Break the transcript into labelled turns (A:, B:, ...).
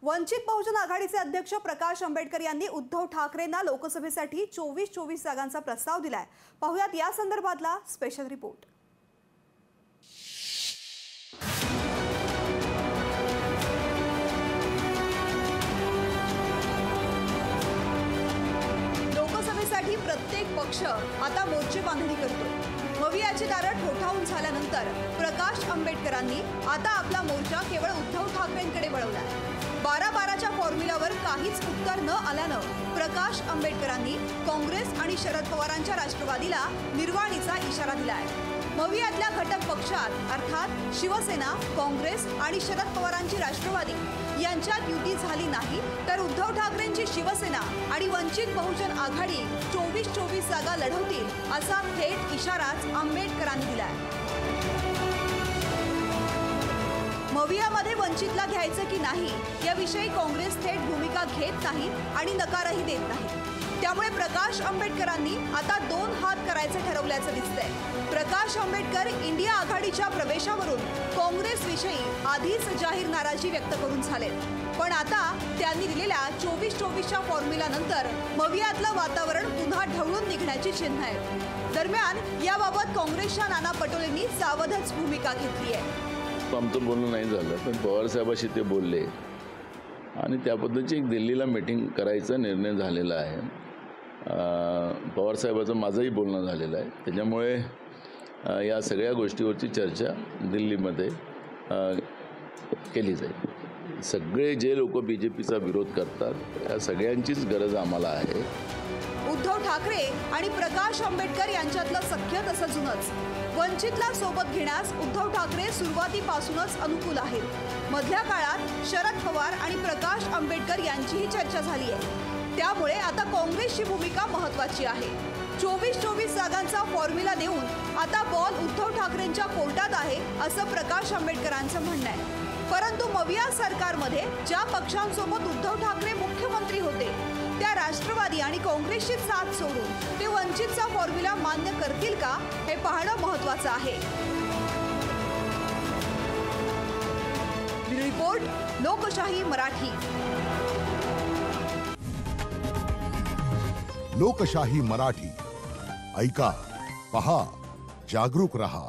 A: वंचित बहुजन आघाडीचे अध्यक्ष प्रकाश आंबेडकर यांनी उद्धव ठाकरेंना लोकसभेसाठी 24 जागांचा प्रस्ताव दिलाय। पाहुयात या संदर्भातला स्पेशल रिपोर्ट। लोकसभेसाठी प्रत्येक पक्ष आता मोर्चे बांधणी करतो। मवियाची दारं ठोठावून झाल्यानंतर प्रकाश आंबेडकरांनी आता आपला मोर्चा केवळ उद्धव ठाकरेंकडे वळवला। 12-12च्या फॉर्म्युलावर काहीच उत्तर न आल्यानं प्रकाश आंबेडकरांनी काँग्रेस आणि शरद पवारांच्या राष्ट्रवादीला निर्वाणीचा इशारा दिलाय। मवियातल्या घटक पक्षात अर्थात शिवसेना, काँग्रेस आणि शरद पवारांची राष्ट्रवादी यांच्यात युती झाली नाही तर उद्धव ठाकरेंची शिवसेना आणि वंचित बहुजन आघाडी 24 जागा लढवतील असा थेट इशाराच आंबेडकरांनी दिलाय। मवियामध्ये वंचितला घ्यायचं की नाही याविषयी काँग्रेस थेट भूमिका घेत नाही आणि नकारही देत नाही। त्यामुळे प्रकाश आंबेडकरांनी आता 2 हात करायचे ठरवल्याचं दिसतंय। प्रकाश आंबेडकर इंडिया आघाडीच्या प्रवेशावरून काँग्रेसविषयी आधीच जाहीर नाराजी व्यक्त करून झालेत, पण आता त्यांनी दिलेल्या 24-24च्या फॉर्म्युलानंतर मवियातलं वातावरण पुन्हा ढवळून निघण्याची चिन्ह आहेत। दरम्यान याबाबत काँग्रेसच्या नाना पटोलेंनी सावधच भूमिका घेतली आहे।
B: आमचं बोलणं नाही झालं, पण पवार साहेबांशी ते बोलले आणि त्या पद्धतीची एक दिल्लीला मीटिंग करायचा निर्णय झालेला आहे। पवार साहेबांचं माझंही बोलणं झालेलं आहे। त्याच्यामुळे या सगळ्या गोष्टीवरची चर्चा दिल्लीमध्ये केली जाईल। सगळे जे लोक बीजेपीचा विरोध करतात या सगळ्यांचीच गरज आम्हाला आहे।
A: उद्धव ठाकरे आणि प्रकाश आंबेडकर यांच्यातलं सख्य तसं जुनंच। वंचितला सोबत घेण्यास उद्धव ठाकरे सुरुवातीपासूनच अनुकूल आहेत। मधल्या काळात शरद पवार आणि प्रकाश आंबेडकर यांचीही चर्चा झाली आहे। त्यामुळे आता काँग्रेसची भूमिका महत्त्वाची आहे। 24 जागांचा फॉर्म्युला देऊन आता बॉल उद्धव ठाकरेंच्या कोर्टात आहे असं प्रकाश आंबेडकरांचं म्हणणं आहे। परंतु मविया सरकारमध्ये ज्या पक्षांसोबत उद्धव ठाकरे मुख्यमंत्री होते त्या राष्ट्रवादी आणि काँग्रेसची साथ सोडून ते वंचितचा फॉर्म्युला मान्य करतील का हे पाहणं महत्त्वाचं आहे। रिपोर्ट लोकशाही मराठी।
C: लोकशाही मराठी ऐका, पहा, जागरूक रहा।